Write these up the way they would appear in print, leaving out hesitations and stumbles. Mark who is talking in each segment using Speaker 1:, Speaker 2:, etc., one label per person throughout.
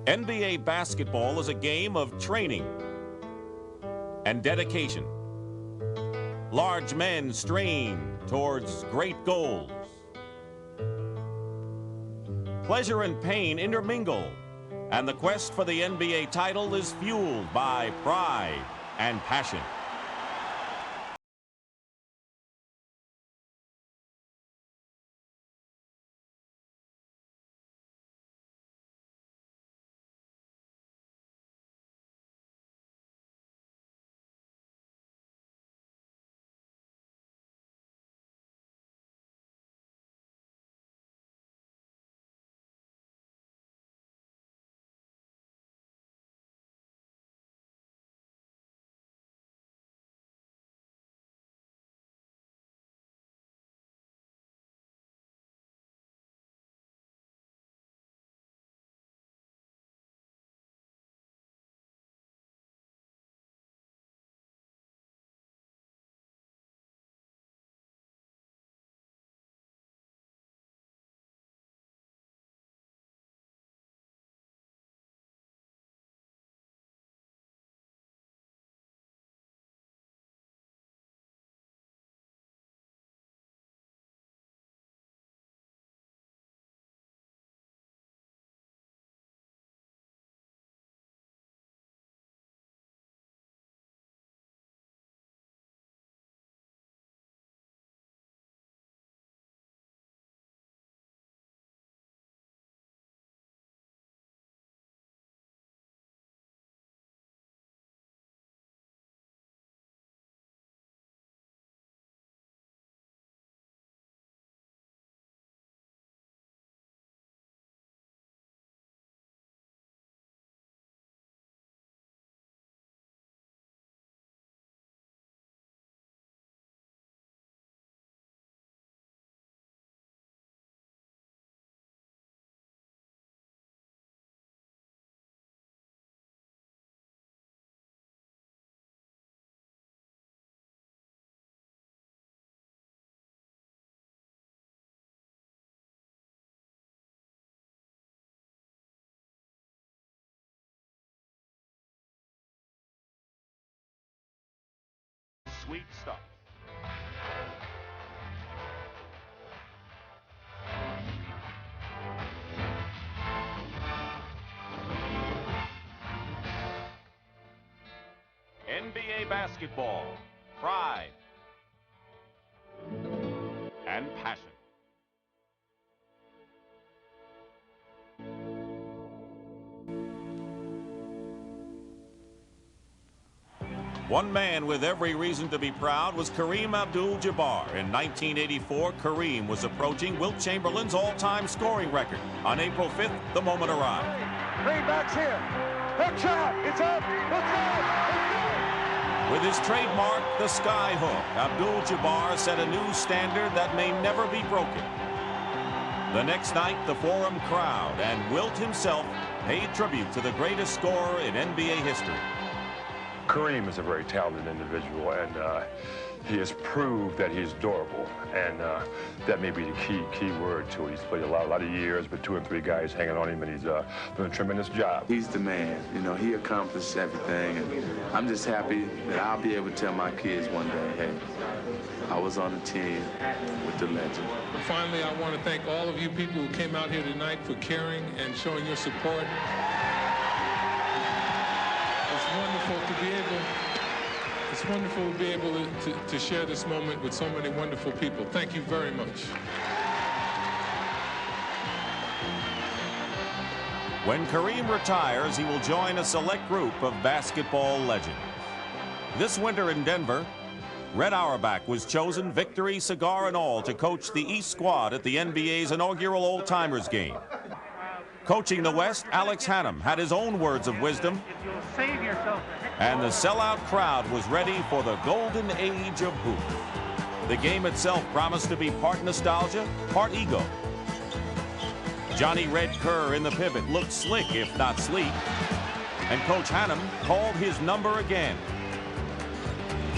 Speaker 1: NBA basketball is a game of training and dedication. Large men strain towards great goals. Pleasure and pain intermingle, and the quest for the NBA title is fueled by pride and passion. Sweet stuff. NBA basketball, pride and passion. One man with every reason to be proud was Kareem Abdul-Jabbar. In 1984, Kareem was approaching Wilt Chamberlain's all-time scoring record. On April 5th, the moment arrived.
Speaker 2: Greenback's here. Hook shot. It's up. Look out.
Speaker 1: With his trademark, the sky hook, Abdul-Jabbar set a new standard that may never be broken. The next night, the Forum crowd and Wilt himself paid tribute to the greatest scorer in NBA history.
Speaker 3: Kareem is a very talented individual, and he has proved that he's durable, and that may be the key word to it. He's played a lot of years, but 2 and 3 guys hanging on him, and he's doing a tremendous job.
Speaker 4: He's the man. You know, he accomplished everything, and I'm just happy that I'll be able to tell my kids one day, hey, I was on the team with the legend.
Speaker 5: Finally, I want to thank all of you people who came out here tonight for caring and showing your support. It's wonderful to be able to share this moment with so many wonderful people. Thank you very much.
Speaker 1: When Kareem retires, he will join a select group of basketball legends. This winter in Denver, Red Auerbach was chosen, victory, cigar and all, to coach the East squad at the NBA's inaugural Old Timers game. Coaching the West, Alex Hannum had his own words of wisdom, and the sellout crowd was ready for the golden age of hoop. The game itself promised to be part nostalgia, part ego. Johnny Red Kerr in the pivot looked slick, if not sleek, and Coach Hannum called his number again.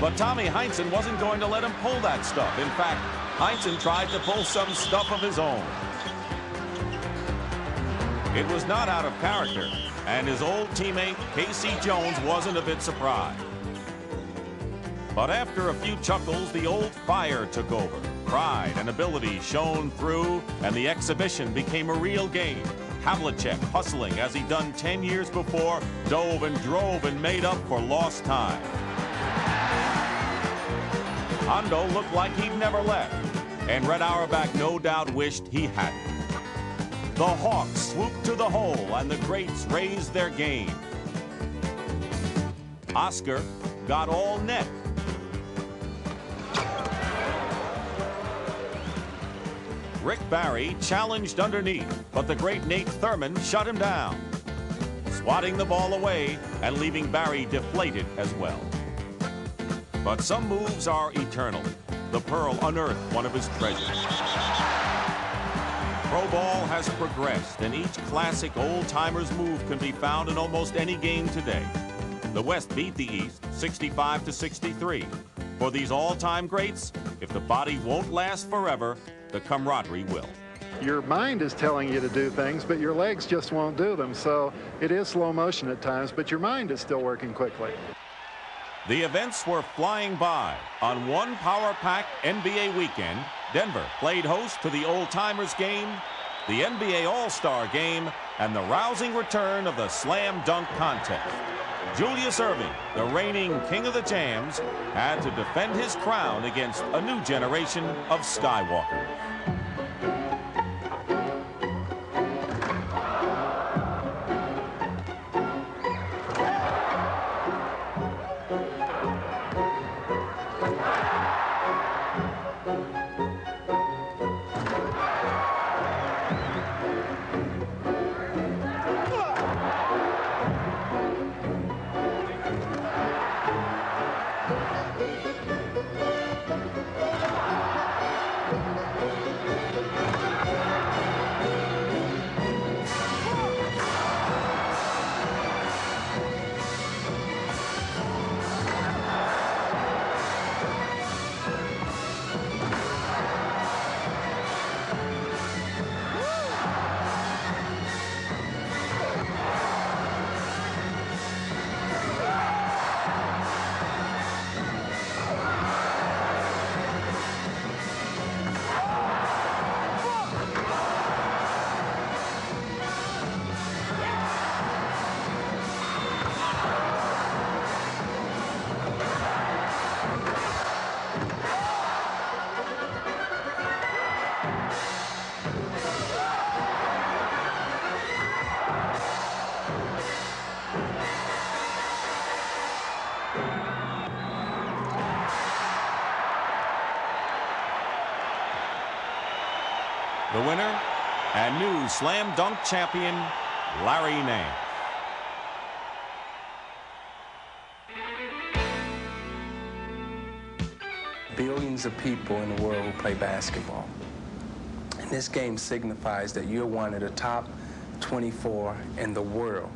Speaker 1: But Tommy Heinsohn wasn't going to let him pull that stuff. In fact, Heinsohn tried to pull some stuff of his own. It was not out of character. and his old teammate Casey Jones wasn't a bit surprised. But after a few chuckles, the old fire took over. Pride and ability shone through, and the exhibition became a real game. Havlicek, hustling as he'd done 10 years before, dove and drove and made up for lost time. Hondo looked like he'd never left, and Red Auerbach no doubt wished he hadn't. The Hawks swooped to the hole, and the greats raised their game. Oscar got all net. Rick Barry challenged underneath, but the great Nate Thurmond shut him down, swatting the ball away and leaving Barry deflated as well. But some moves are eternal. The Pearl unearthed one of his treasures. Pro ball has progressed, and each classic old-timers move can be found in almost any game today. The West beat the East 65-63. For these all-time greats, if the body won't last forever, the camaraderie will.
Speaker 6: Your mind is telling you to do things, but your legs just won't do them. So it is slow motion at times, but your mind is still working quickly.
Speaker 1: The events were flying by. On one power-packed NBA weekend, Denver played host to the old-timers game, the NBA All-Star game, and the rousing return of the slam dunk contest. Julius Erving, the reigning king of the jams, had to defend his crown against a new generation of Skywalkers. The winner and new slam dunk champion, Larry Nance.
Speaker 7: Billions of people in the world who play basketball. And this game signifies that you're one of the top 24 in the world.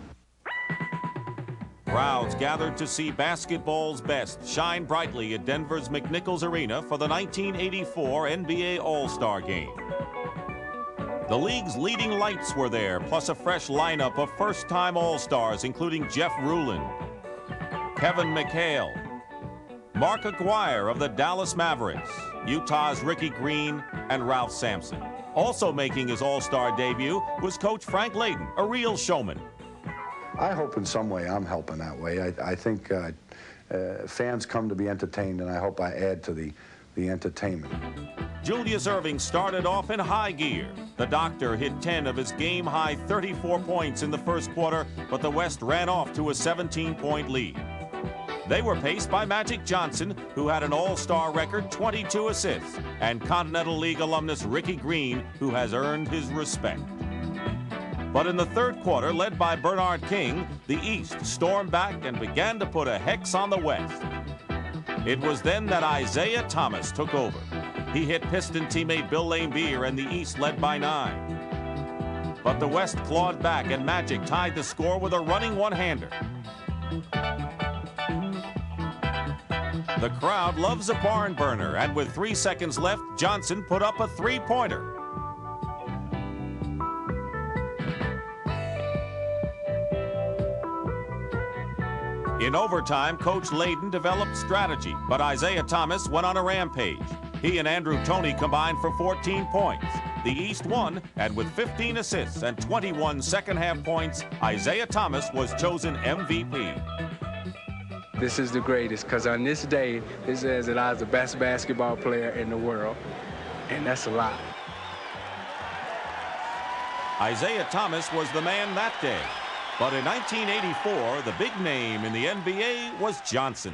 Speaker 1: Crowds gathered to see basketball's best shine brightly at Denver's McNichols Arena for the 1984 NBA All-Star Game. The league's leading lights were there, plus a fresh lineup of first-time All-Stars, including Jeff Ruland, Kevin McHale, Mark Aguirre of the Dallas Mavericks, Utah's Ricky Green, and Ralph Sampson. Also making his All-Star debut was Coach Frank Layden, a real showman.
Speaker 8: I hope in some way I'm helping that way. I think fans come to be entertained, and I hope I add to the entertainment.
Speaker 1: Julius Erving started off in high gear. The Doctor hit 10 of his game-high 34 points in the first quarter, but the West ran off to a 17-point lead. They were paced by Magic Johnson, who had an all-star record 22 assists, and Continental League alumnus Ricky Green, who has earned his respect. But in the third quarter, led by Bernard King, the East stormed back and began to put a hex on the West. It was then that Isaiah Thomas took over. He hit Piston teammate Bill Laimbeer, and the East led by 9. But the West clawed back, and Magic tied the score with a running one-hander. The crowd loves a barn burner, and with 3 seconds left, Johnson put up a three-pointer. In overtime, Coach Layden developed strategy, but Isaiah Thomas went on a rampage. He and Andrew Toney combined for 14 points. The East won, and with 15 assists and 21 second-half points, Isaiah Thomas was chosen MVP.
Speaker 7: This is the greatest, because on this day, it says that I was the best basketball player in the world, and that's a lot.
Speaker 1: Isaiah Thomas was the man that day. But in 1984, the big name in the NBA was Johnson.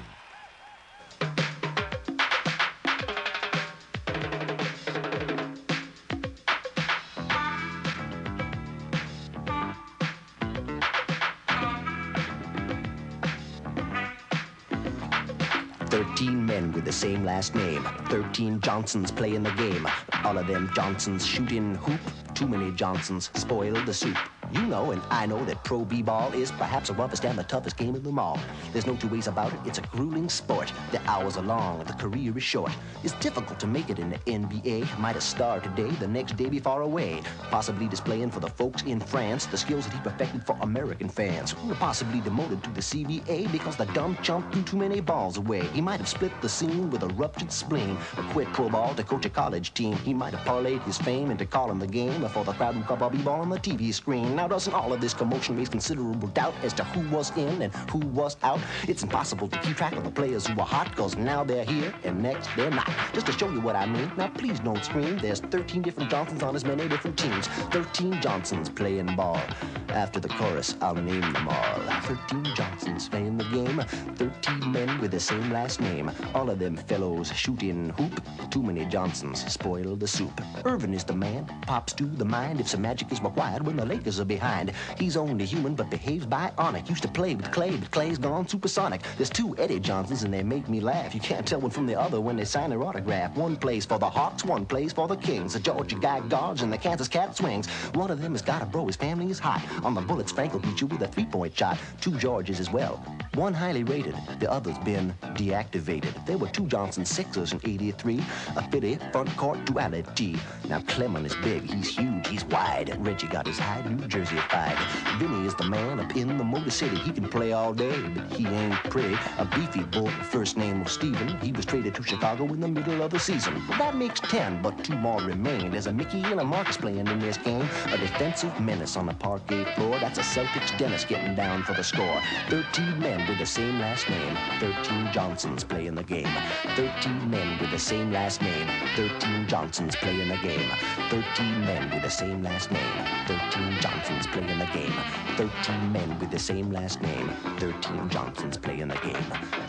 Speaker 9: Men with the same last name. 13 Johnsons playing the game. All of them Johnsons shooting hoop. Too many Johnsons spoil the soup. You know and I know that Pro B-ball is perhaps the roughest and the toughest game of them all. There's no two ways about it, it's a grueling sport. The hours are long, the career is short. It's difficult to make it in the NBA. Might have started today, the next day be far away. Possibly displaying for the folks in France the skills that he perfected for American fans. Or possibly demoted to the CBA because the dumb chump threw too many balls away. He might have split the scene with a ruptured spleen. Or quit pro ball to coach a college team. He might have parlayed his fame into calling the game for the crowd who call B-ball on the TV screen. Now doesn't all of this commotion raise considerable doubt as to who was in and who was out? It's impossible to keep track of the players who are hot, cause now they're here and next they're not. Just to show you what I mean, now please don't scream. There's 13 different Johnsons on as many different teams. 13 Johnsons playing ball. After the chorus, I'll name them all. 13 Johnsons playing the game. 13 men with the same last name. All of them fellows shooting hoop. Too many Johnsons spoil the soup. Irvin is the man, Pops do the mind. If some magic is required when the Lakers are behind. He's only human but behaves bionic. Used to play with Clay, but Clay's gone supersonic. There's two Eddie Johnsons and they make me laugh. You can't tell one from the other when they sign their autograph. One plays for the Hawks, one plays for the Kings. The Georgia guy guards and the Kansas cat swings. One of them has got a bro, his family is hot. On the bullets, Frank will beat you with a three-point shot. Two Georges as well. One highly rated, the other's been deactivated. There were two Johnson Sixers in '83, a fitty front court duality. Now Clement is big, he's huge, he's wide. Reggie got his hide, New Jersey fied. Vinny is the man up in the Motor City. He can play all day, but he ain't pretty. A beefy bull, first name was Steven. He was traded to Chicago in the middle of the season. Well, that makes 10, but two more remain. There's a Mickey and a Marcus playing in this game. A defensive menace on the parquet floor. That's a Celtics Dennis getting down for the score. 13 men with the same last name. 13 Johnsons playing the game. 13 men with the same last name. 13 Johnsons playing the game. 13 men with the same last name. 13 Johnsons playing the game. 13 men with the same last name. 13 Johnsons playing the game.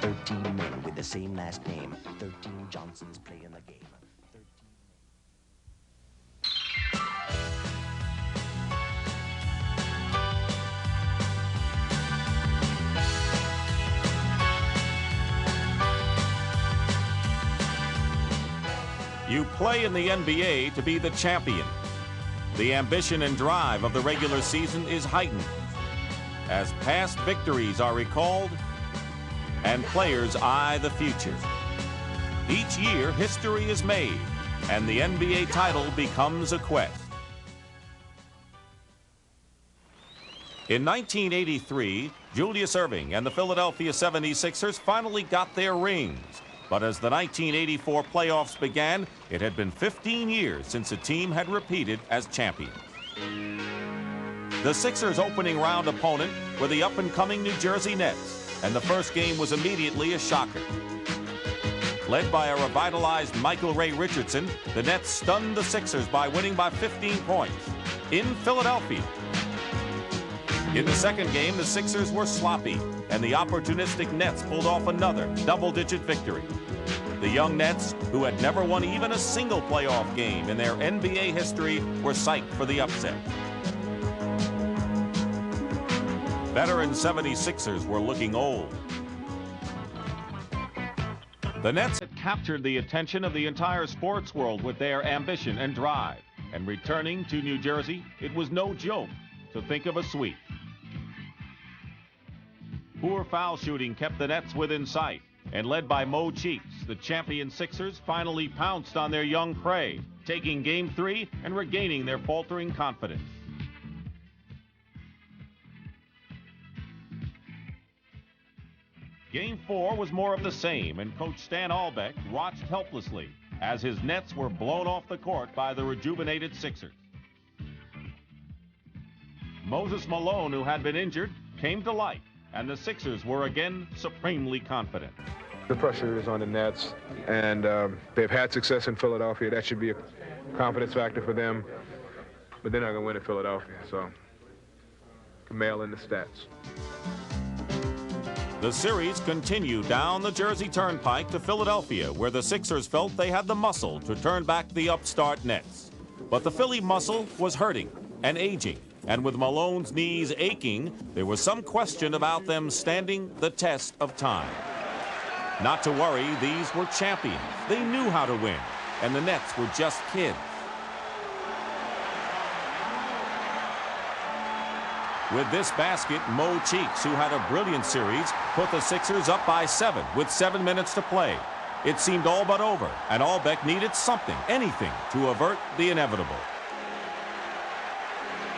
Speaker 9: 13 men with the same last name. 13 Johnsons playing the game.
Speaker 1: You play in the NBA to be the champion. The ambition and drive of the regular season is heightened as past victories are recalled and players eye the future. Each year, history is made, and the NBA title becomes a quest. In 1983, Julius Erving and the Philadelphia 76ers finally got their rings. But as the 1984 playoffs began, it had been 15 years since a team had repeated as champions. The Sixers' opening round opponent were the up-and-coming New Jersey Nets, and the first game was immediately a shocker. Led by a revitalized Michael Ray Richardson, the Nets stunned the Sixers by winning by 15 points in Philadelphia. In the second game, the Sixers were sloppy, and the opportunistic Nets pulled off another double-digit victory. The young Nets, who had never won even a single playoff game in their NBA history, were psyched for the upset. Veteran 76ers were looking old. The Nets had captured the attention of the entire sports world with their ambition and drive. And returning to New Jersey, it was no joke to think of a sweep. Poor foul shooting kept the Nets within sight, and led by Mo Cheeks, the champion Sixers finally pounced on their young prey, taking Game 3 and regaining their faltering confidence. Game 4 was more of the same, and Coach Stan Albeck watched helplessly as his Nets were blown off the court by the rejuvenated Sixers. Moses Malone, who had been injured, came to life, and the Sixers were again supremely confident.
Speaker 10: The pressure is on the Nets, and they've had success in Philadelphia. That should be a confidence factor for them, but they're not going to win in Philadelphia, so can mail in the stats.
Speaker 1: The series continued down the Jersey Turnpike to Philadelphia, where the Sixers felt they had the muscle to turn back the upstart Nets. But the Philly muscle was hurting and aging, and with Malone's knees aching, there was some question about them standing the test of time. Not to worry, these were champions. They knew how to win, and the Nets were just kids. With this basket, Mo Cheeks, who had a brilliant series, put the Sixers up by 7 with 7 minutes to play. It seemed all but over, and Albeck needed something, anything, to avert the inevitable.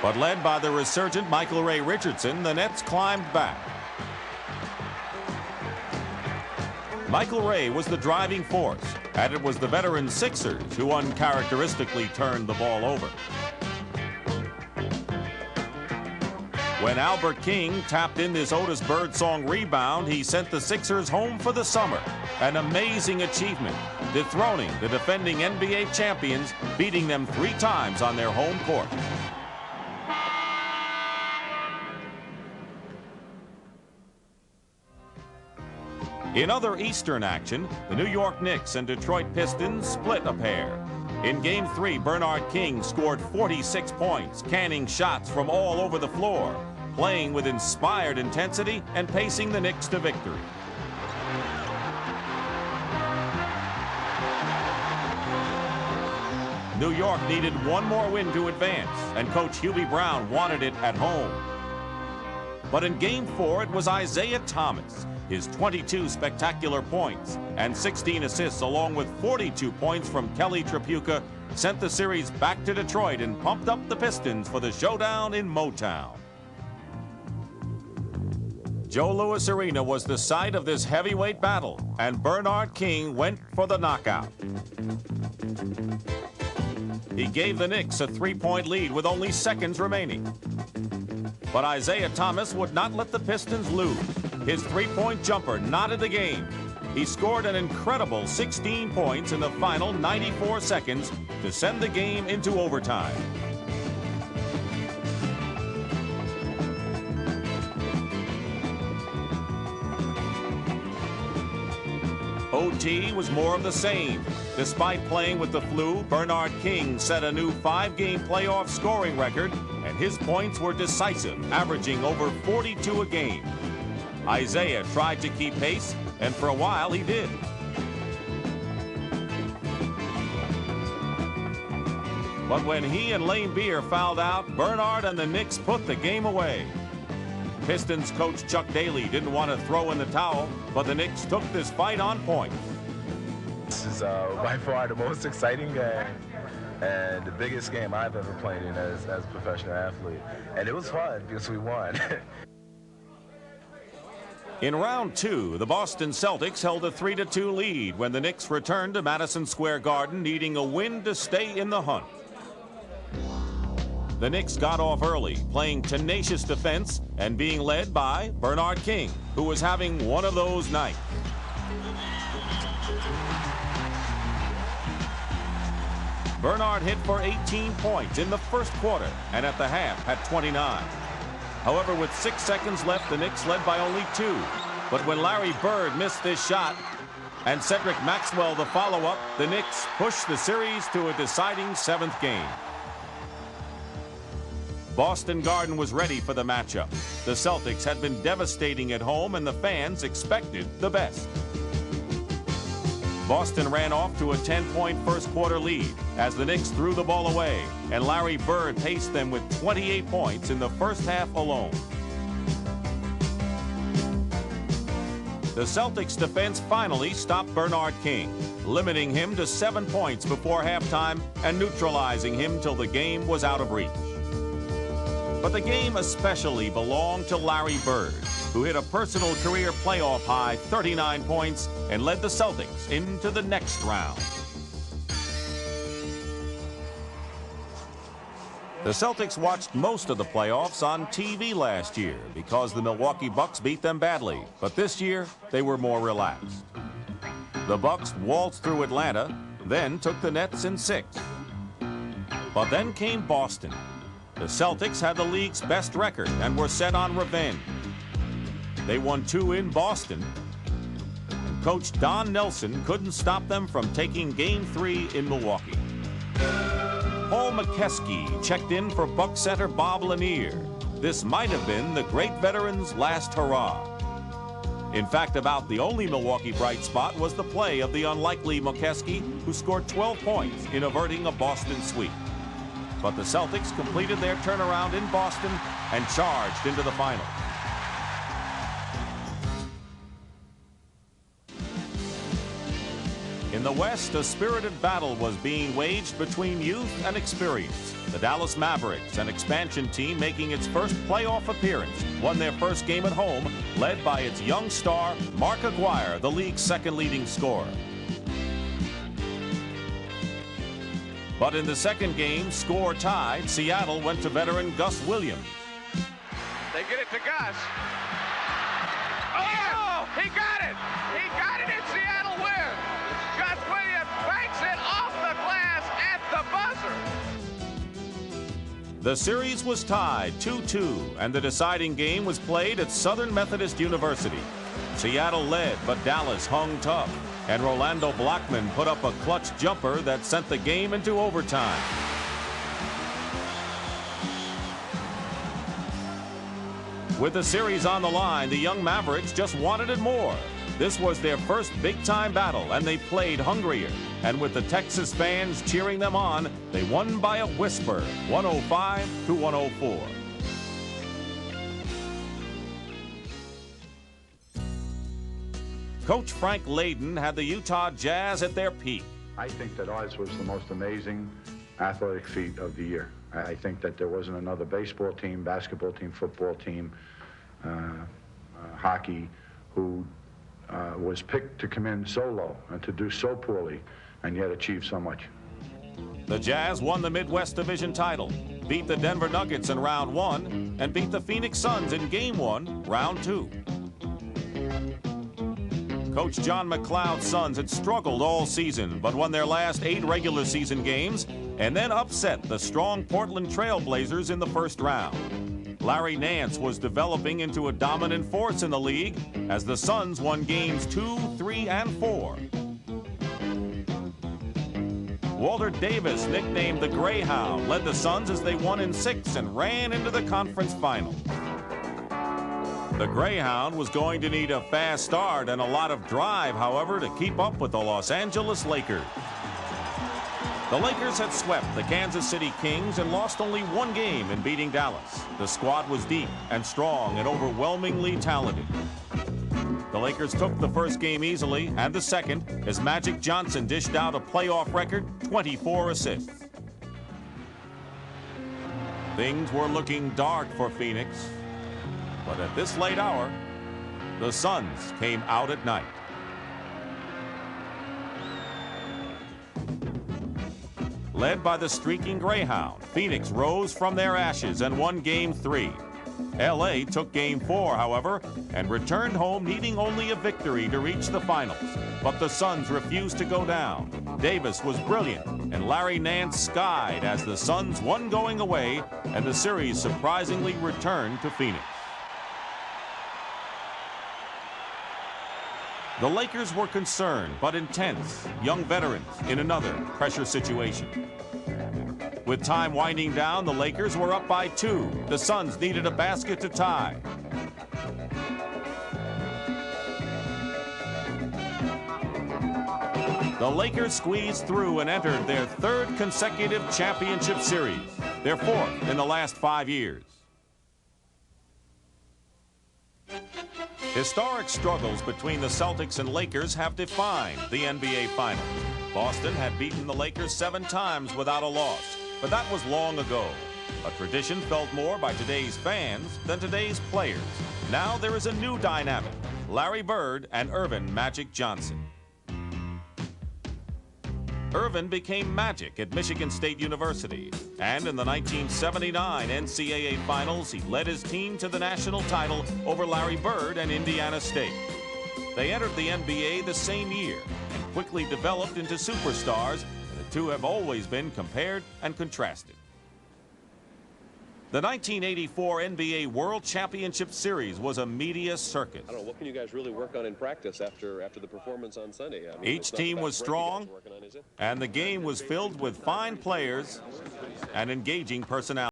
Speaker 1: But led by the resurgent Michael Ray Richardson, the Nets climbed back. Michael Ray was the driving force, and it was the veteran Sixers who uncharacteristically turned the ball over. When Albert King tapped in this Otis Birdsong rebound, he sent the Sixers home for the summer. An amazing achievement, dethroning the defending NBA champions, beating them 3 times on their home court. In other Eastern action, the New York Knicks and Detroit Pistons split a pair. In Game 3, Bernard King scored 46 points, canning shots from all over the floor, playing with inspired intensity and pacing the Knicks to victory. New York needed one more win to advance, and Coach Hubie Brown wanted it at home. But in Game 4, it was Isaiah Thomas. His 22 spectacular points and 16 assists, along with 42 points from Kelly Tripucka, sent the series back to Detroit and pumped up the Pistons for the showdown in Motown. Joe Louis Arena was the site of this heavyweight battle, and Bernard King went for the knockout. He gave the Knicks a 3-point lead with only seconds remaining. But Isaiah Thomas would not let the Pistons lose. His 3-point jumper knotted the game. He scored an incredible 16 points in the final 94 seconds to send the game into overtime. OT was more of the same. Despite playing with the flu, Bernard King set a new 5-game playoff scoring record, and his points were decisive, averaging over 42 a game. Isaiah tried to keep pace, and for a while he did. But when he and Lane Beer fouled out, Bernard and the Knicks put the game away. Pistons coach Chuck Daly didn't want to throw in the towel, but the Knicks took this fight on point.
Speaker 11: This is by far the most exciting game and the biggest game I've ever played in as a professional athlete. And it was fun because we won.
Speaker 1: In round 2, the Boston Celtics held a 3-2 lead when the Knicks returned to Madison Square Garden, needing a win to stay in the hunt. The Knicks got off early, playing tenacious defense and being led by Bernard King, who was having one of those nights. Bernard hit for 18 points in the first quarter, and at the half had 29. However, with 6 seconds left, the Knicks led by only 2. But when Larry Bird missed this shot and Cedric Maxwell the follow-up, the Knicks pushed the series to a deciding 7th game. Boston Garden was ready for the matchup. The Celtics had been devastating at home, and the fans expected the best. Boston ran off to a 10-point first-quarter lead as the Knicks threw the ball away, and Larry Bird paced them with 28 points in the first half alone. The Celtics' defense finally stopped Bernard King, limiting him to 7 points before halftime and neutralizing him till the game was out of reach. But the game especially belonged to Larry Bird. who hit a personal career playoff high 39 points and led the Celtics into the next round. The Celtics watched most of the playoffs on TV last year because the Milwaukee Bucks beat them badly, but this year they were more relaxed. The Bucks waltzed through Atlanta, then took the Nets in 6. But then came Boston. The Celtics had the league's best record and were set on revenge. They won 2 in Boston, and coach Don Nelson couldn't stop them from taking Game 3 in Milwaukee. Paul McKeskey checked in for Buck center Bob Lanier. This might have been the great veteran's last hurrah. In fact, about the only Milwaukee bright spot was the play of the unlikely McKeskey, who scored 12 points in averting a Boston sweep. But the Celtics completed their turnaround in Boston and charged into the finals. In the West, a spirited battle was being waged between youth and experience. The Dallas Mavericks, an expansion team making its first playoff appearance, won their first game at home, led by its young star, Mark Aguirre, the league's second leading scorer. But in the second game, score tied, Seattle went to veteran Gus Williams.
Speaker 2: They get it to Gus. Oh, he got it! He got it, and Seattle wins! Gus Williams banks it off the glass at the buzzer.
Speaker 1: The series was tied 2-2, and the deciding game was played at Southern Methodist University. Seattle led, but Dallas hung tough, and Rolando Blackman put up a clutch jumper that sent the game into overtime. With the series on the line, the young Mavericks just wanted it more. This was their first big-time battle, and they played hungrier. And with the Texas fans cheering them on, they won by a whisper, 105-104. Coach Frank Layden had the Utah Jazz at their peak.
Speaker 8: I think that ours was the most amazing athletic feat of the year. I think that there wasn't another baseball team, basketball team, football team, hockey, who was picked to come in so low and to do so poorly and yet achieve so much.
Speaker 1: The Jazz won the Midwest Division title, beat the Denver Nuggets in round 1, and beat the Phoenix Suns in game 1, round 2. Coach John McLeod's Suns had struggled all season, but won their last 8 regular season games and then upset the strong Portland Trail Blazers in the first round. Larry Nance was developing into a dominant force in the league as the Suns won games 2, 3, and 4. Walter Davis, nicknamed the Greyhound, led the Suns as they won in 6 and ran into the conference final. The Greyhound was going to need a fast start and a lot of drive, however, to keep up with the Los Angeles Lakers. The Lakers had swept the Kansas City Kings and lost only 1 game in beating Dallas. The squad was deep and strong and overwhelmingly talented. The Lakers took the first game easily, and the second, as Magic Johnson dished out a playoff record 24 assists. Things were looking dark for Phoenix, but at this late hour, the Suns came out at night. Led by the streaking Greyhound, Phoenix rose from their ashes and won Game 3. LA took Game 4, however, and returned home needing only a victory to reach the finals. But the Suns refused to go down. Davis was brilliant, and Larry Nance skied as the Suns won going away, and the series surprisingly returned to Phoenix. The Lakers were concerned but intense, young veterans in another pressure situation. With time winding down, the Lakers were up by 2. The Suns needed a basket to tie. The Lakers squeezed through and entered their 3rd consecutive championship series, their 4th in the last 5 years. Historic struggles between the Celtics and Lakers have defined the NBA Finals. Boston had beaten the Lakers 7 times without a loss, but that was long ago. a tradition felt more by today's fans than today's players. Now there is a new dynamic, Larry Bird and Earvin Magic Johnson. Earvin became Magic at Michigan State University, and in the 1979 NCAA Finals, he led his team to the national title over Larry Bird and Indiana State. They entered the NBA the same year and quickly developed into superstars, and the two have always been compared and contrasted. The 1984 NBA World Championship Series was a media circus.
Speaker 12: I don't know, what can you guys really work on in practice after the performance on Sunday? I mean,
Speaker 1: each team was strong, and the game was filled with fine players and engaging personalities.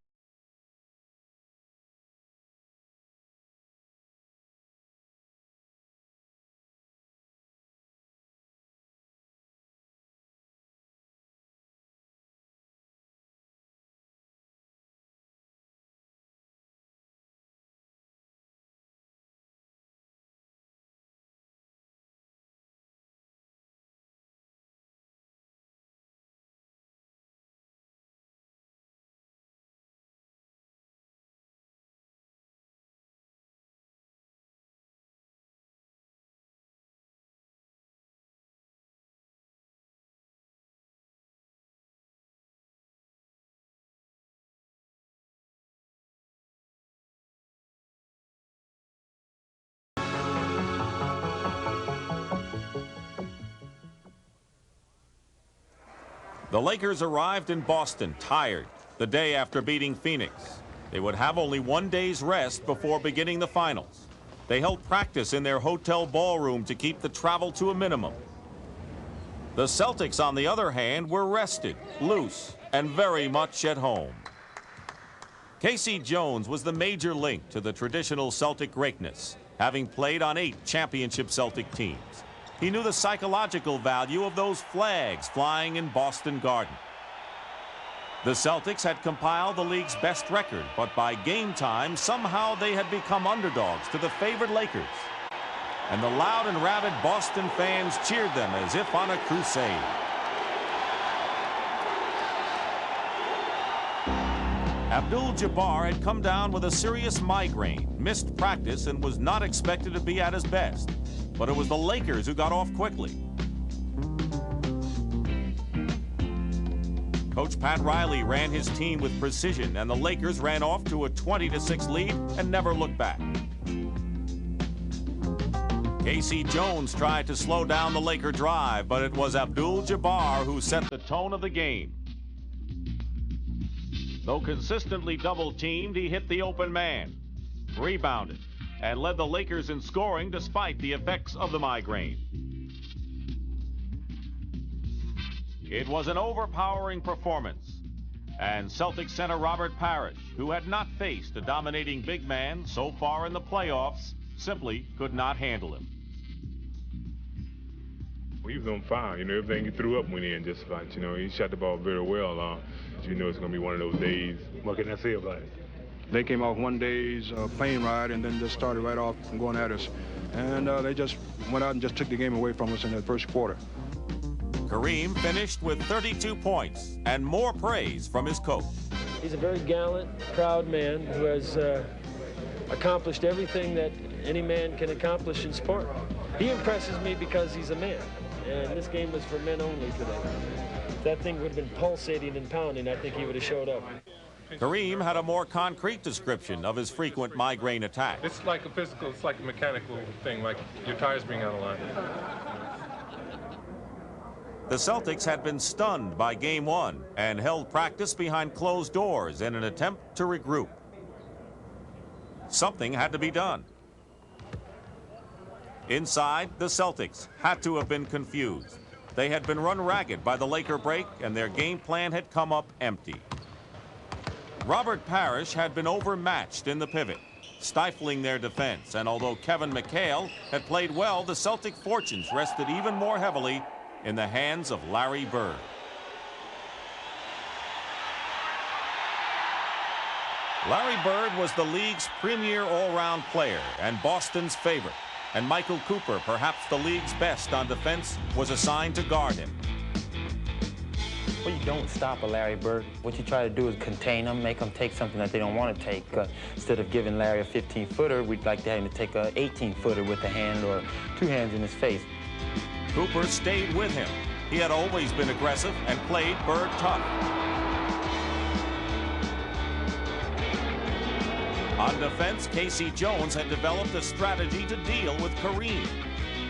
Speaker 1: The Lakers arrived in Boston tired the day after beating Phoenix. They would have only 1 day's rest before beginning the finals. They held practice in their hotel ballroom to keep the travel to a minimum. The Celtics, on the other hand, were rested, loose, and very much at home. Casey Jones was the major link to the traditional Celtic greatness, having played on 8 championship Celtic teams. He knew the psychological value of those flags flying in Boston Garden. The Celtics had compiled the league's best record, but by game time, somehow they had become underdogs to the favored Lakers. And the loud and rabid Boston fans cheered them as if on a crusade. Abdul-Jabbar had come down with a serious migraine, missed practice, and was not expected to be at his best. But it was the Lakers who got off quickly. Coach Pat Riley ran his team with precision, and the Lakers ran off to a 20-6 lead and never looked back. Casey Jones tried to slow down the Laker drive, but it was Abdul-Jabbar who set the tone of the game. Though consistently double-teamed, he hit the open man, rebounded, and led the Lakers in scoring despite the effects of the migraine. It was an overpowering performance, and Celtics center Robert Parrish, who had not faced a dominating big man so far in the playoffs, simply could not handle him.
Speaker 10: Well, he was on fire. You know, everything he threw up went in just about. You know, he shot the ball very well. You know, it's going to be one of those days. What can I say about it?
Speaker 13: They came off 1 day's plane ride and then just started right off going at us. And they just went out and just took the game away from us in that first quarter.
Speaker 1: Kareem finished with 32 points and more praise from his coach.
Speaker 14: He's a very gallant, proud man who has accomplished everything that any man can accomplish in sport. He impresses me because he's a man, and this game was for men only today. If that thing would have been pulsating and pounding, I think he would have showed up.
Speaker 1: Kareem had a more concrete description of his frequent migraine attacks.
Speaker 5: It's like a physical, it's like a mechanical thing, like your tires being out of line.
Speaker 1: The Celtics had been stunned by Game 1 and held practice behind closed doors in an attempt to regroup. Something had to be done. Inside, the Celtics had to have been confused. They had been run ragged by the Laker break, and their game plan had come up empty. Robert Parrish had been overmatched in the pivot, stifling their defense, and although Kevin McHale had played well, the Celtic fortunes rested even more heavily in the hands of Larry Bird. Larry Bird was the league's premier all-round player and Boston's favorite, and Michael Cooper, perhaps the league's best on defense, was assigned to guard him.
Speaker 15: Well, you don't stop a Larry Bird. What you try to do is contain them, make them take something that they don't want to take. Instead of giving Larry a 15-footer, we'd like to have him to take a 18-footer with a hand or two hands in his face.
Speaker 1: Cooper stayed with him. He had always been aggressive and played Bird tough. On defense, Casey Jones had developed a strategy to deal with Kareem.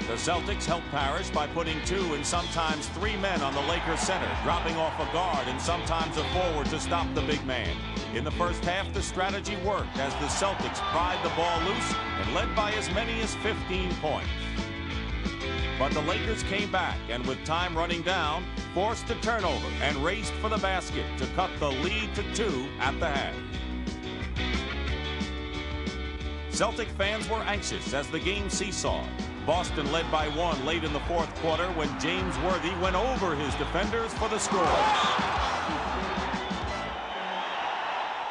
Speaker 1: The Celtics helped Parrish by putting 2 and sometimes 3 men on the Lakers center, dropping off a guard and sometimes a forward to stop the big man. In the first half, the strategy worked as the Celtics pried the ball loose and led by as many as 15 points. But the Lakers came back and with time running down, forced a turnover and raced for the basket to cut the lead to 2 at the half. Celtic fans were anxious as the game seesawed. Boston led by 1 late in the fourth quarter when James Worthy went over his defenders for the score.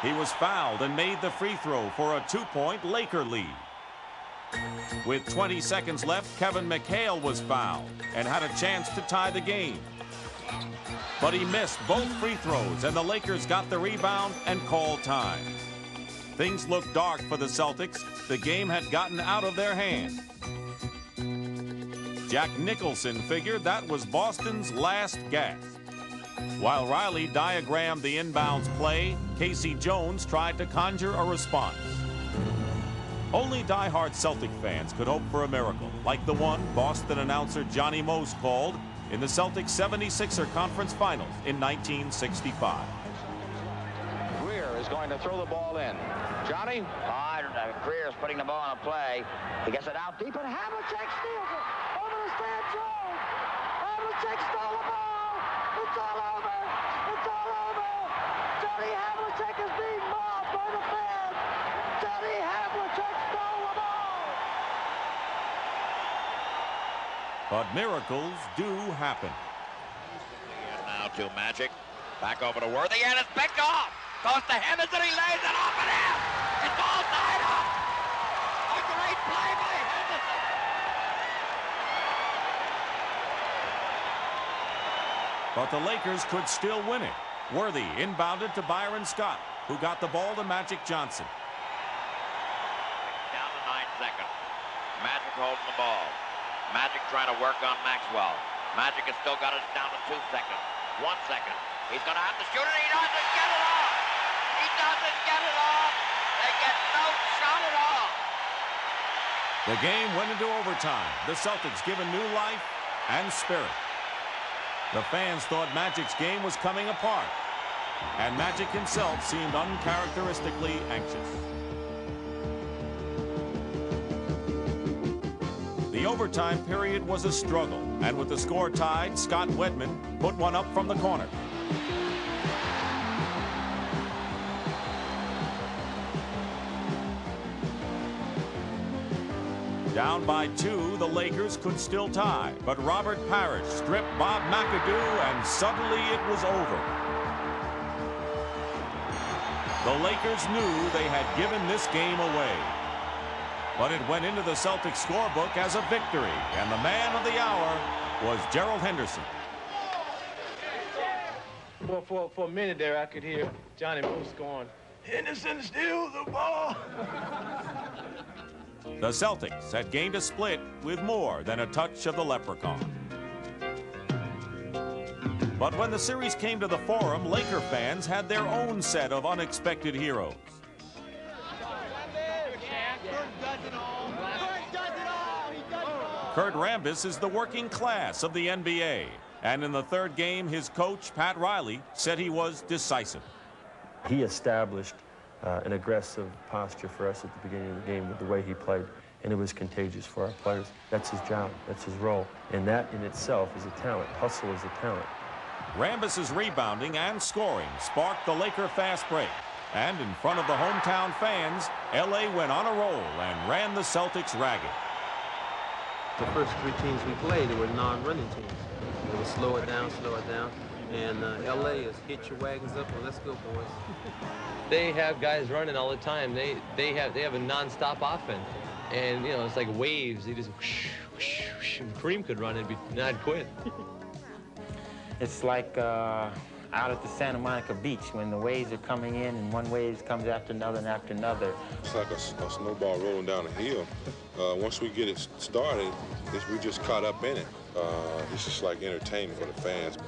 Speaker 1: He was fouled and made the free throw for a 2-point Laker lead. With 20 seconds left, Kevin McHale was fouled and had a chance to tie the game. But he missed both free throws and the Lakers got the rebound and called time. Things looked dark for the Celtics. The game had gotten out of their hands. Jack Nicholson figured that was Boston's last gasp. While Riley diagrammed the inbounds play, Casey Jones tried to conjure a response. Only die-hard Celtic fans could hope for a miracle, like the one Boston announcer Johnny Most called in the Celtics 76er Conference Finals in 1965.
Speaker 2: Greer is going to throw the ball in. Johnny?
Speaker 16: Greer is putting the ball on a play. He gets it out deep, and Havlicek steals it. Over the stand, Jones. Havlicek stole the ball. It's all over. It's all over. Johnny Havlicek is being mobbed by the fans. Johnny Havlicek stole the ball.
Speaker 1: But miracles do happen.
Speaker 17: And now to Magic. Back over to Worthy, and it's picked off. Goes to Hemmons, and he lays it off and in. It's all tied up. A great play by Henderson.
Speaker 1: But the Lakers could still win it. Worthy inbounded to Byron Scott, who got the ball to Magic Johnson.
Speaker 17: Down to 9 seconds. Magic holding the ball. Magic trying to work on Maxwell. Magic has still got it down to 2 seconds. 1 second. He's going to have to shoot it. He doesn't get it off. He doesn't get it off. They get no shot at all.
Speaker 1: The game went into overtime. The Celtics given new life and spirit. The fans thought Magic's game was coming apart, and Magic himself seemed uncharacteristically anxious. The overtime period was a struggle, and with the score tied, Scott Wedman put one up from the corner. Down by 2, the Lakers could still tie, but Robert Parrish stripped Bob McAdoo, and suddenly it was over. The Lakers knew they had given this game away. But it went into the Celtics scorebook as a victory, and the man of the hour was Gerald Henderson.
Speaker 18: Well, for a minute there, I could hear Johnny Moose going, "Henderson steals the ball."
Speaker 1: The Celtics had gained a split with more than a touch of the leprechaun. But when the series came to the Forum, Laker fans had their own set of unexpected heroes. Kurt Rambis is the working class of the NBA. And in the third game, his coach, Pat Riley, said he was decisive.
Speaker 19: He established an aggressive posture for us at the beginning of the game with the way he played, and it was contagious for our players. That's his job. That's his role. And that in itself is a talent. Hustle is a talent.
Speaker 1: Rambis's rebounding and scoring sparked the Laker fast break. And in front of the hometown fans, LA went on a roll and ran the Celtics ragged.
Speaker 20: The first 3 teams we played, they were non-running teams. They would slow it down, and LA is hit your wagons up and let's go, boys.
Speaker 21: They have guys running all the time. They have a non-stop offense, and you know it's like waves. They just whoosh, whoosh, whoosh. Kareem could run and not quit.
Speaker 15: It's like out at the Santa Monica Beach when the waves are coming in and one wave comes after another and after another.
Speaker 3: It's like a snowball rolling down a hill. Once we get it started, we just caught up in it. It's just like entertainment for the fans.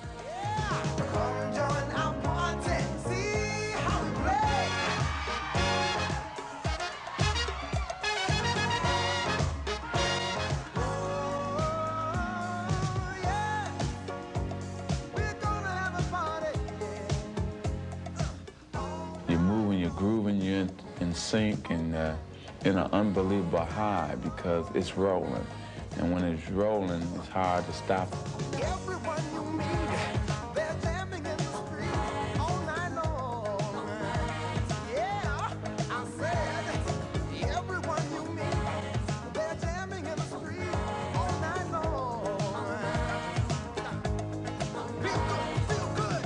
Speaker 22: You're moving, you're grooving, you're in sync and in an unbelievable high because it's rolling. And when it's rolling, it's hard to stop.
Speaker 2: Everyone you meet, they're jamming in the street all night long. Yeah, I said, everyone you meet, they're jamming in the street all night long. Feel good.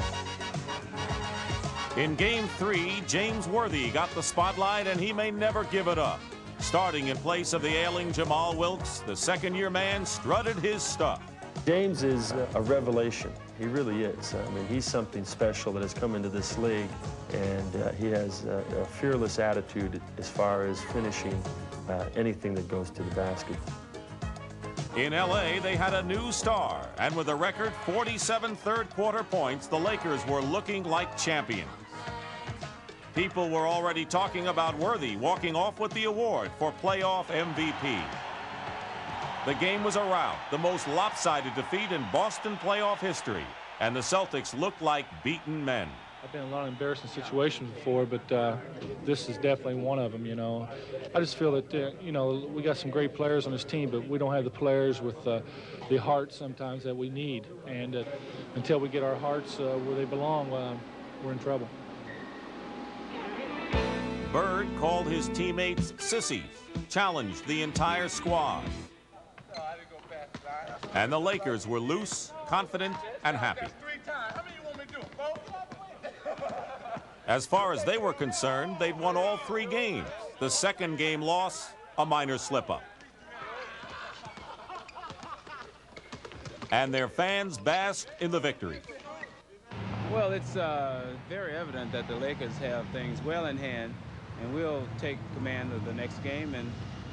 Speaker 1: In Game 3, James Worthy got the spotlight, and he may never give it up. Starting in place of the ailing Jamal Wilkes, the second-year man strutted his stuff.
Speaker 19: James is a revelation. He really is. I mean, he's something special that has come into this league, and he has a fearless attitude as far as finishing anything that goes to the basket.
Speaker 1: In L.A., they had a new star, and with a record 47 third-quarter points, the Lakers were looking like champions. People were already talking about Worthy walking off with the award for playoff MVP. The game was a rout, the most lopsided defeat in Boston playoff history, and the Celtics looked like beaten men.
Speaker 23: I've been in a lot of embarrassing situations before, but this is definitely one of them, you know. I just feel that, you know, we got some great players on this team, but we don't have the players with the heart sometimes that we need. And until we get our hearts where they belong, we're in trouble.
Speaker 1: Bird called his teammates sissies, challenged the entire squad. And the Lakers were loose, confident, and happy. As far as they were concerned, they'd won all 3 games. The second game loss, a minor slip-up. And their fans basked in the victory.
Speaker 24: Well, it's very evident that the Lakers have things well in hand, and we'll take command of the next game and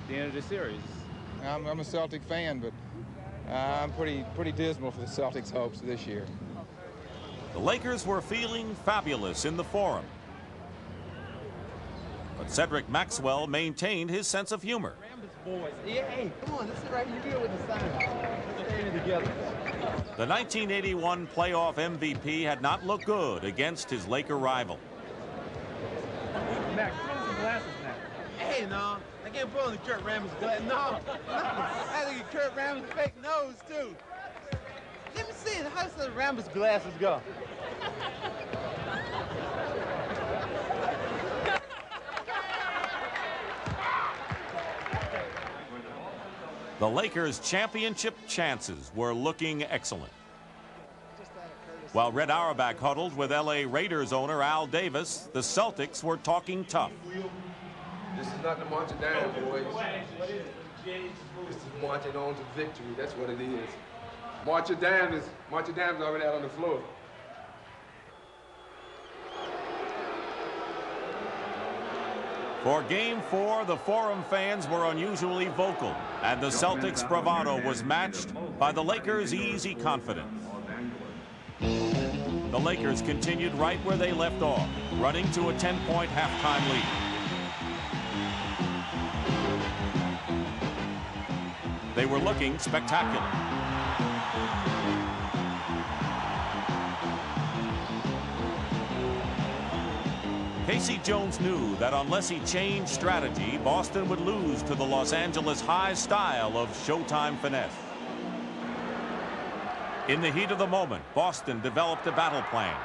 Speaker 24: the end of the series.
Speaker 25: I'm a Celtic fan, but I'm pretty dismal for the Celtics' hopes this year.
Speaker 1: The Lakers were feeling fabulous in the Forum. But Cedric Maxwell maintained his sense of humor.
Speaker 18: Boys, yeah, hey, come on, this is right here. You're good with the sign. Staying together.
Speaker 1: The 1981 playoff MVP had not looked good against his Laker rival.
Speaker 18: Max, put on some glasses now. Hey, no, I can't put on the Kurt Rambis glasses. No, I think Kurt Rambis fake nose, too. Let me see, how does the Rambis glasses go?
Speaker 1: The Lakers' championship chances were looking excellent. While Red Auerbach huddled with L.A. Raiders owner Al Davis, the Celtics were talking tough.
Speaker 26: This is not the marching down, boys. This is marching on to victory. That's what it is. Marching down is already out on the floor.
Speaker 1: For Game 4, the Forum fans were unusually vocal, and the Celtics' bravado was matched by the Lakers' easy confidence. The Lakers continued right where they left off, running to a 10-point halftime lead. They were looking spectacular. Casey Jones knew that unless he changed strategy, Boston would lose to the Los Angeles high style of Showtime finesse. In the heat of the moment, Boston developed a battle plan.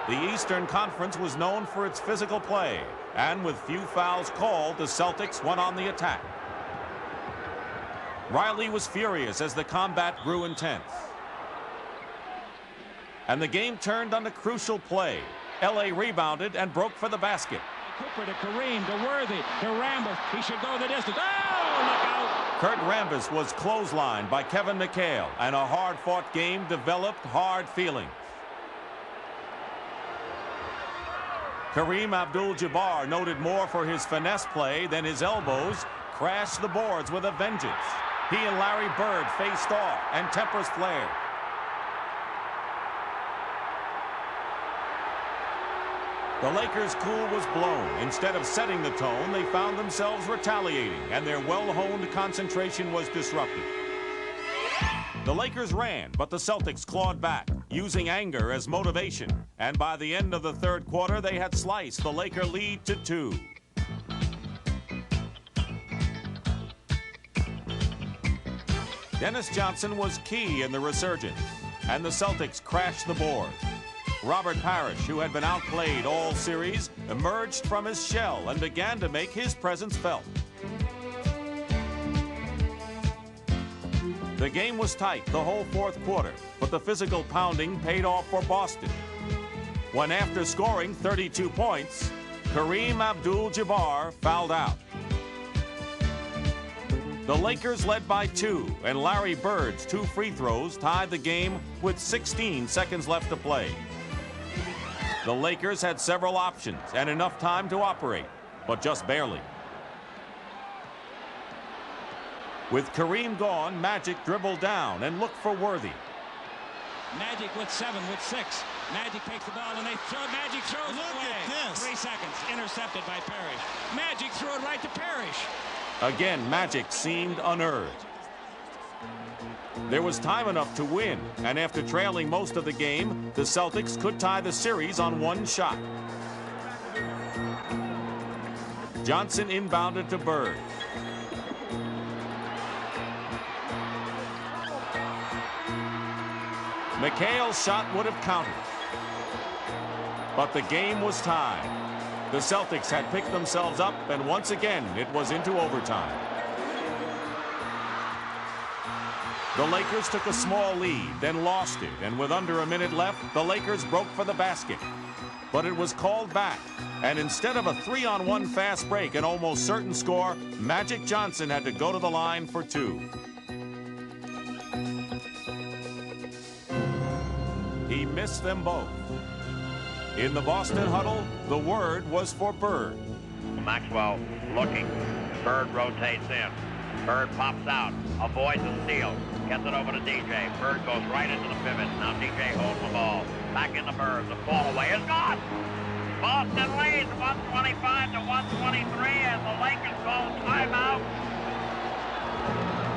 Speaker 1: The Eastern Conference was known for its physical play, and with few fouls called, the Celtics went on the attack. Riley was furious as the combat grew intense. And the game turned on a crucial play. L.A. rebounded and broke for the basket.
Speaker 27: Cooper to Kareem to Worthy to Rambis. He should go the distance. Oh, look out!
Speaker 1: Kurt Rambis was clotheslined by Kevin McHale, and a hard-fought game developed hard feelings. Kareem Abdul-Jabbar, noted more for his finesse play than his elbows, crashed the boards with a vengeance. He and Larry Bird faced off, and tempers flared. The Lakers' cool was blown. Instead of setting the tone, they found themselves retaliating, and their well-honed concentration was disrupted. The Lakers ran, but the Celtics clawed back, using anger as motivation. And by the end of the third quarter, they had sliced the Laker lead to 2. Dennis Johnson was key in the resurgence, and the Celtics crashed the board. Robert Parrish, who had been outplayed all series, emerged from his shell and began to make his presence felt. The game was tight the whole fourth quarter, but the physical pounding paid off for Boston. When after scoring 32 points, Kareem Abdul-Jabbar fouled out. The Lakers led by 2, and Larry Bird's 2 free throws tied the game with 16 seconds left to play. The Lakers had several options and enough time to operate, but just barely. With Kareem gone, Magic dribbled down and looked for Worthy.
Speaker 4: Magic with 7, with 6. Magic takes the ball and they throw. Magic throws it away. At this. 3 seconds. Intercepted by Parrish. Magic threw it right to Parrish.
Speaker 1: Again, Magic seemed unnerved. There was time enough to win, and after trailing most of the game, the Celtics could tie the series on 1 shot. Johnson inbounded to Bird. McHale's shot would have counted. But the game was tied. The Celtics had picked themselves up, and once again, it was into overtime. The Lakers took a small lead, then lost it, and with under a minute left, the Lakers broke for the basket. But it was called back, and instead of a 3-on-1 fast break and almost certain score, Magic Johnson had to go to the line for 2. He missed them both. In the Boston huddle, the word was for Bird.
Speaker 17: Maxwell looking. Bird rotates in. Bird pops out, avoids a steal, gets it over to DJ. Bird goes right into the pivot. Now DJ holds the ball. Back in the Bird. The fall away is gone. Boston leads 125 to 123 as the Lakers call timeout.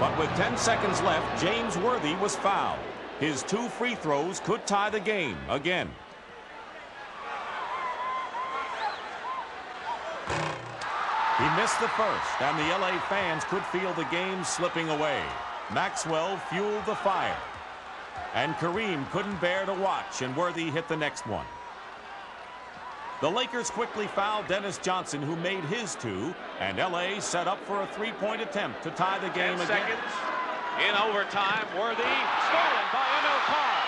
Speaker 1: But with 10 seconds left, James Worthy was fouled. His 2 free throws could tie the game again. He missed the first, and the LA fans could feel the game slipping away. Maxwell fueled the fire. And Kareem couldn't bear to watch, and Worthy hit the next one. The Lakers quickly fouled Dennis Johnson, who made his 2, and LA set up for a 3-point attempt to tie the game
Speaker 6: 10
Speaker 1: again.
Speaker 6: seconds in overtime. Worthy stolen by Emil Carr.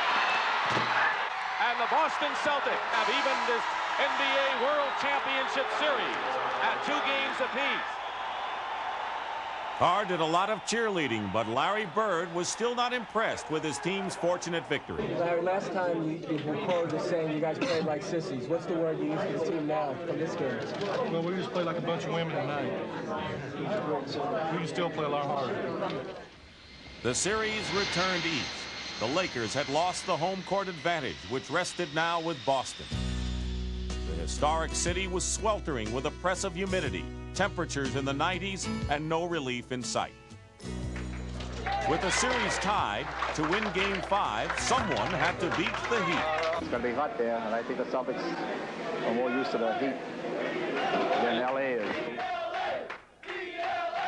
Speaker 6: And the Boston Celtics have evened this NBA World Championship Series at 2 games apiece.
Speaker 1: Carr did a lot of cheerleading, but Larry Bird was still not impressed with his team's fortunate victory.
Speaker 7: Larry, last time you were quoted as saying you guys played like sissies. What's the word you use for the team now from this game?
Speaker 23: Well, we just played like a bunch of women tonight. We can still play a lot harder.
Speaker 1: The series returned east. The Lakers had lost the home court advantage, which rested now with Boston. The historic city was sweltering with oppressive humidity, temperatures in the 90s, and no relief in sight. With the series tied, to win Game 5, someone had to beat the Heat.
Speaker 8: It's going to be hot there, and I think the Celtics are more used to the heat than LA is.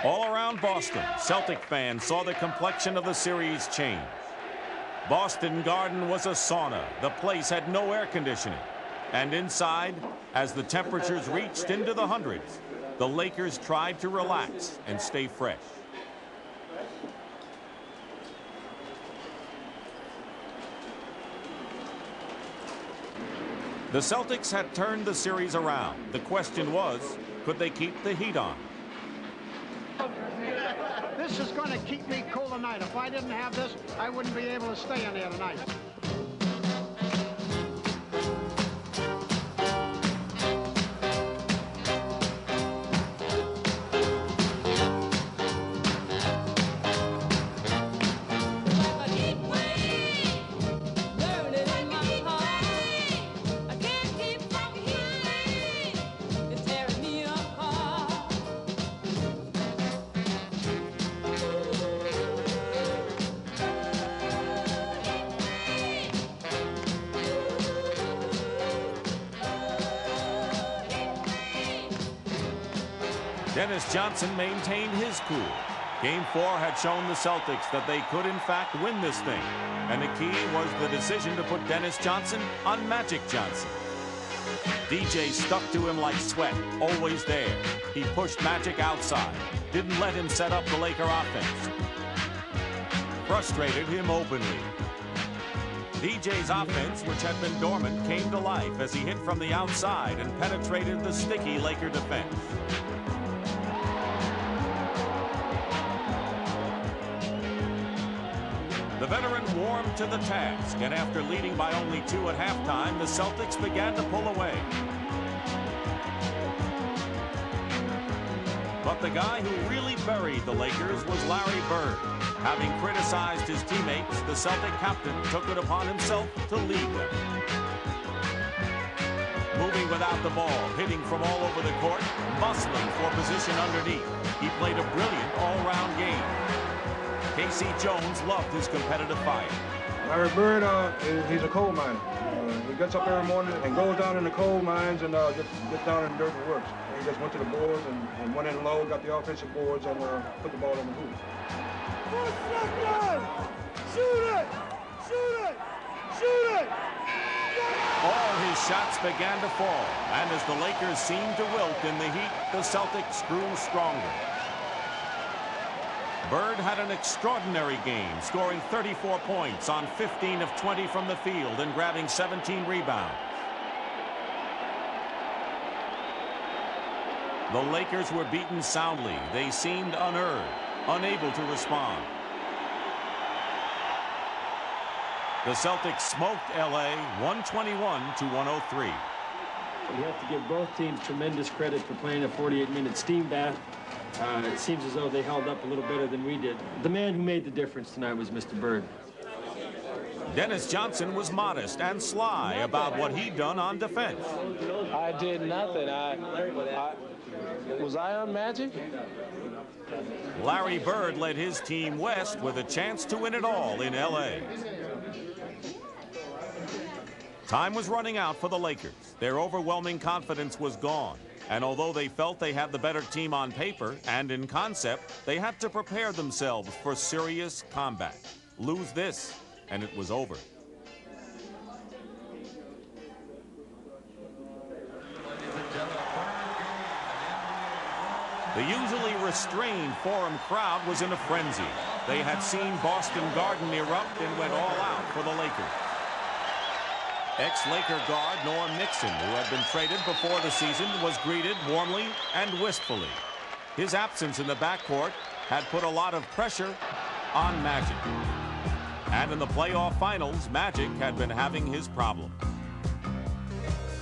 Speaker 1: All around Boston, Celtic fans saw the complexion of the series change. Boston Garden was a sauna. The place had no air conditioning. And inside, as the temperatures reached into the hundreds, the Lakers tried to relax and stay fresh. The Celtics had turned the series around. The question was, could they keep the heat on?
Speaker 9: This is going to keep me cool tonight. If I didn't have this, I wouldn't be able to stay in here tonight.
Speaker 1: Dennis Johnson maintained his cool. Game 4 had shown the Celtics that they could in fact win this thing. And the key was the decision to put Dennis Johnson on Magic Johnson. DJ stuck to him like sweat, always there. He pushed Magic outside, didn't let him set up the Laker offense. Frustrated him openly. DJ's offense, which had been dormant, came to life as he hit from the outside and penetrated the sticky Laker defense. The veteran warmed to the task, and after leading by only 2 at halftime, the Celtics began to pull away. But the guy who really buried the Lakers was Larry Bird. Having criticized his teammates, the Celtic captain took it upon himself to lead them. Moving without the ball, hitting from all over the court, bustling for position underneath. He played a brilliant all-round game. Casey Jones loved his competitive fire.
Speaker 10: Larry Bird, he's a coal miner. He gets up every morning and goes down in the coal mines and gets down in the dirt and works. He just went to the boards and went in low, got the offensive boards, and put the ball in the hoop.
Speaker 2: Shoot it! Shoot it! Shoot it!
Speaker 1: All his shots began to fall, and as the Lakers seemed to wilt in the heat, the Celtics grew stronger. Bird had an extraordinary game, scoring 34 points on 15 of 20 from the field and grabbing 17 rebounds. The Lakers were beaten soundly. They seemed unnerved, unable to respond. The Celtics smoked LA 121-103.
Speaker 19: You have to give both teams tremendous credit for playing a 48-minute steam bath. It seems as though they held up a little better than we did. The man who made the difference tonight was Mr. Bird.
Speaker 1: Dennis Johnson was modest and sly about what he'd done on defense.
Speaker 11: I did nothing. Was I on Magic?
Speaker 1: Larry Bird led his team west with a chance to win it all in LA. Time was running out for the Lakers. Their overwhelming confidence was gone. And although they felt they had the better team on paper and in concept, they had to prepare themselves for serious combat. Lose this, and it was over. The usually restrained Forum crowd was in a frenzy. They had seen Boston Garden erupt and went all out for the Lakers. Ex-Laker guard Norm Nixon, who had been traded before the season, was greeted warmly and wistfully. His absence in the backcourt had put a lot of pressure on Magic. And in the playoff finals, Magic had been having his problems.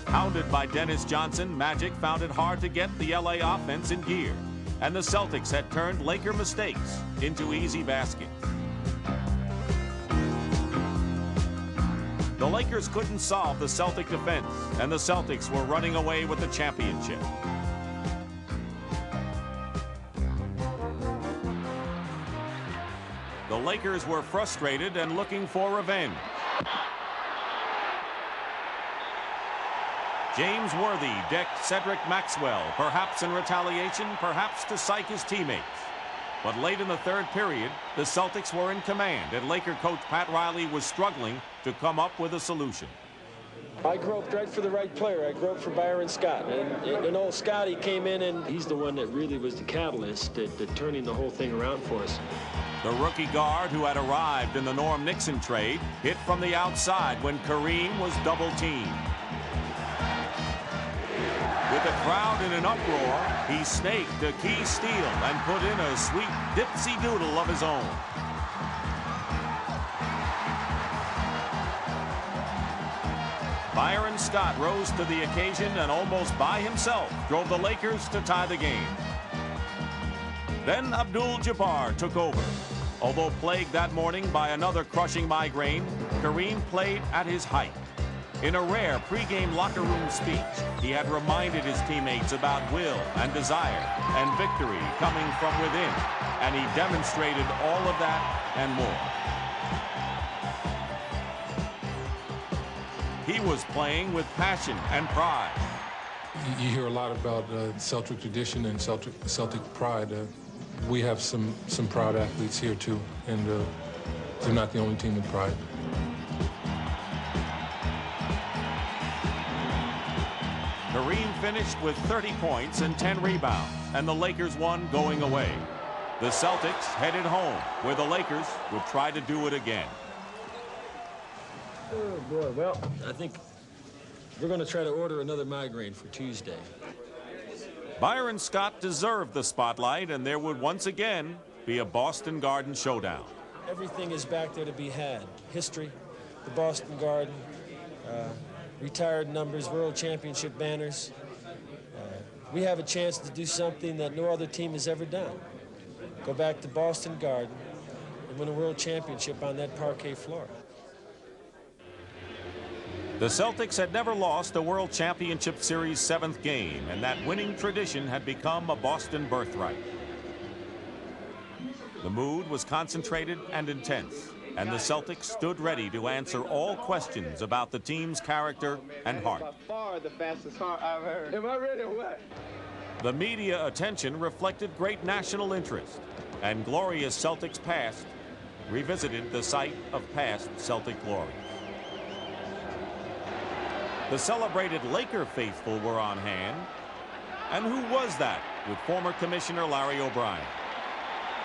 Speaker 1: Hounded by Dennis Johnson, Magic found it hard to get the LA offense in gear. And the Celtics had turned Laker mistakes into easy baskets. The Lakers couldn't solve the Celtic defense, and the Celtics were running away with the championship. The Lakers were frustrated and looking for revenge. James Worthy decked Cedric Maxwell, perhaps in retaliation, perhaps to psych his teammates. But late in the third period, the Celtics were in command, and Laker coach Pat Riley was struggling to come up with a solution.
Speaker 19: I groped right for the right player. I groped for Byron Scott. And old Scotty came in, and he's the one that really was the catalyst at turning the whole thing around for us.
Speaker 1: The rookie guard who had arrived in the Norm Nixon trade hit from the outside when Kareem was double-teamed. With the crowd in an uproar, he snaked a key steal and put in a sweet dipsy doodle of his own. Byron Scott rose to the occasion and almost by himself drove the Lakers to tie the game. Then Abdul-Jabbar took over. Although plagued that morning by another crushing migraine, Kareem played at his height. In a rare pregame locker room speech, he had reminded his teammates about will and desire and victory coming from within, and he demonstrated all of that and more. He was playing with passion and pride.
Speaker 5: You hear a lot about Celtic tradition and Celtic pride. We have some proud athletes here too, and they're not the only team with pride.
Speaker 1: Kareem finished with 30 points and 10 rebounds, and the Lakers won going away. The Celtics headed home, where the Lakers would try to do it again.
Speaker 19: Oh, boy. Well, I think we're going to try to order another migraine for Tuesday.
Speaker 1: Byron Scott deserved the spotlight, and there would once again be a Boston Garden showdown.
Speaker 19: Everything is back there to be had. History, the Boston Garden, retired numbers, world championship banners. We have a chance to do something that no other team has ever done. Go back to Boston Garden and win a world championship on that parquet floor.
Speaker 1: The Celtics had never lost a World Championship Series 7th game, and that winning tradition had become a Boston birthright. The mood was concentrated and intense, and the Celtics stood ready to answer all questions about the team's character and heart.
Speaker 18: By far the fastest heart I've heard. Am I ready or what?
Speaker 1: The media attention reflected great national interest, and glorious Celtics past revisited the site of past Celtic glory. The celebrated Laker faithful were on hand. And who was that with former Commissioner Larry O'Brien?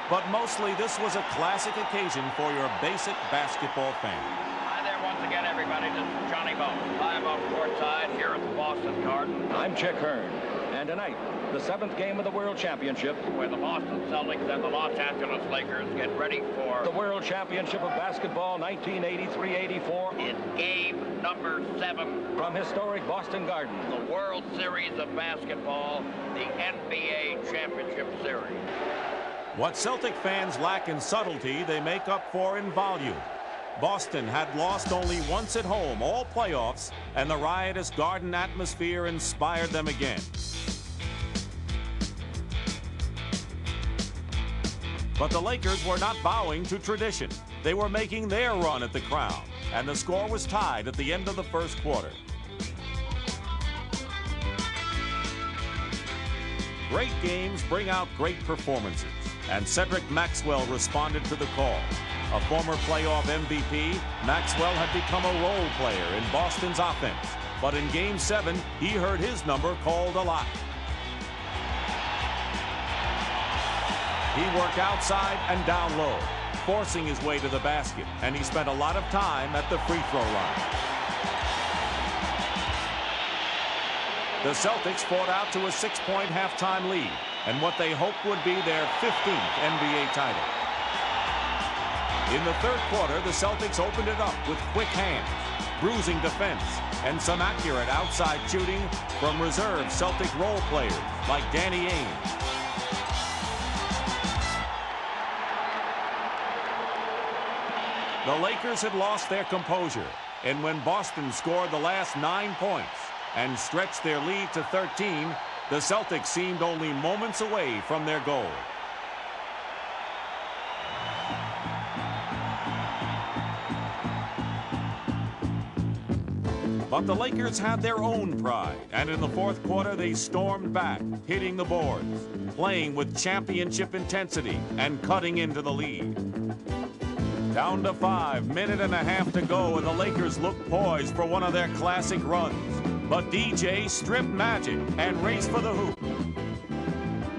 Speaker 1: But mostly this was a classic occasion for your basic basketball fan.
Speaker 17: Hi there once again, everybody. This is Johnny Bones, live off courtside here at the Boston Garden.
Speaker 12: I'm Chick Hearn. And tonight, the 7th game of the World Championship,
Speaker 17: where the Boston Celtics and the Los Angeles Lakers get ready for
Speaker 12: the World Championship of Basketball 1983-84
Speaker 17: in game number 7
Speaker 12: from historic Boston Garden.
Speaker 17: The World Series of Basketball, the NBA Championship Series.
Speaker 1: What Celtic fans lack in subtlety, they make up for in volume. Boston had lost only once at home all playoffs, and the riotous Garden atmosphere inspired them again. But the Lakers were not bowing to tradition. They were making their run at the crown, and the score was tied at the end of the first quarter. Great games bring out great performances, and Cedric Maxwell responded to the call. A former playoff MVP, Maxwell had become a role player in Boston's offense, but in Game 7, he heard his number called a lot. He worked outside and down low, forcing his way to the basket, and he spent a lot of time at the free throw line. The Celtics fought out to a 6-point halftime lead, and what they hoped would be their 15th NBA title. In the third quarter, the Celtics opened it up with quick hands, bruising defense, and some accurate outside shooting from reserve Celtic role players like Danny Ainge. The Lakers had lost their composure, and when Boston scored the last 9 points and stretched their lead to 13, the Celtics seemed only moments away from their goal. But the Lakers had their own pride, and in the fourth quarter they stormed back, hitting the boards, playing with championship intensity, and cutting into the lead. Down to 5, minute and a half to go, and the Lakers looked poised for one of their classic runs. But DJ stripped Magic and raced for the hoop.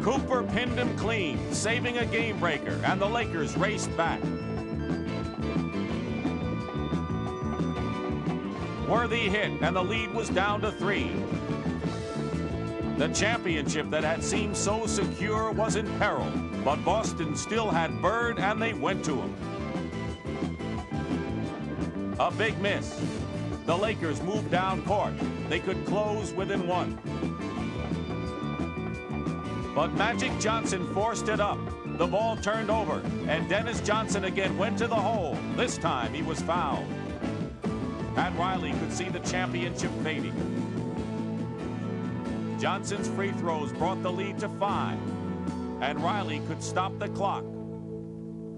Speaker 1: Cooper pinned him clean, saving a game breaker, and the Lakers raced back. Worthy hit, and the lead was down to 3. The championship that had seemed so secure was in peril, but Boston still had Bird and they went to him. A big miss. The Lakers moved down court. They could close within one. But Magic Johnson forced it up. The ball turned over, and Dennis Johnson again went to the hole. This time he was fouled. Pat Riley could see the championship fading. Johnson's free throws brought the lead to 5, and Riley could stop the clock,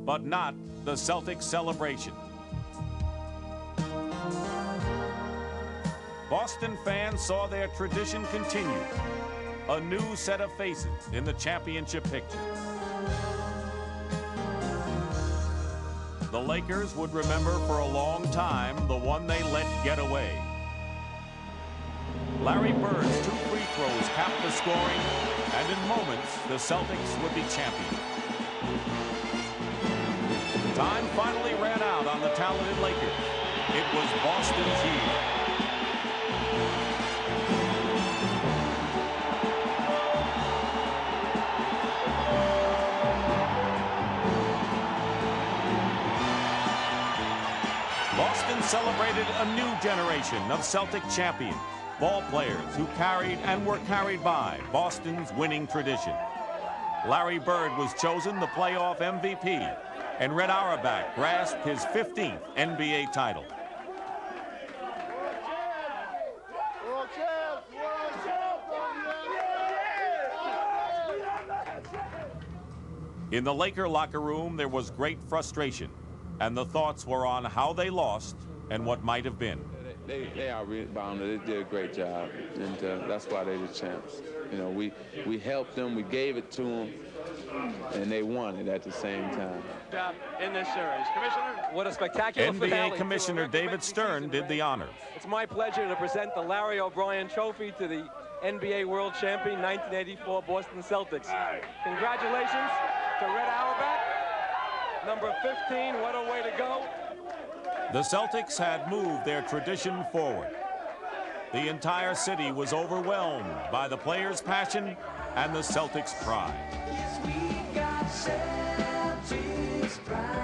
Speaker 1: but not the Celtics celebration. Boston fans saw their tradition continue, a new set of faces in the championship picture. The Lakers would remember for a long time the one they let get away. Larry Bird's 2 free throws capped the scoring, and in moments, the Celtics would be champions. Time finally ran out on the talented Lakers. It was Boston's year. Boston celebrated a new generation of Celtic champions, ball players who carried and were carried by Boston's winning tradition. Larry Bird was chosen the playoff MVP, and Red Auerbach grasped his 15th NBA title. In the Laker locker room, there was great frustration, and the thoughts were on how they lost and what might have been.
Speaker 22: They are rebounded. They did a great job, and that's why they're the champs. You know, we helped them, we gave it to them, and they won it at the same time.
Speaker 6: In this series, Commissioner,
Speaker 13: what a spectacular finale.
Speaker 1: NBA Commissioner David Stern did the honors.
Speaker 13: It's my pleasure to present the Larry O'Brien Trophy to the NBA World Champion 1984 Boston Celtics. Congratulations to Red Auerbach, number 15. What a way to go.
Speaker 1: The Celtics had moved their tradition forward. The entire city was overwhelmed by the players' passion and the Celtics' pride.
Speaker 2: Yes, we got Celtics pride.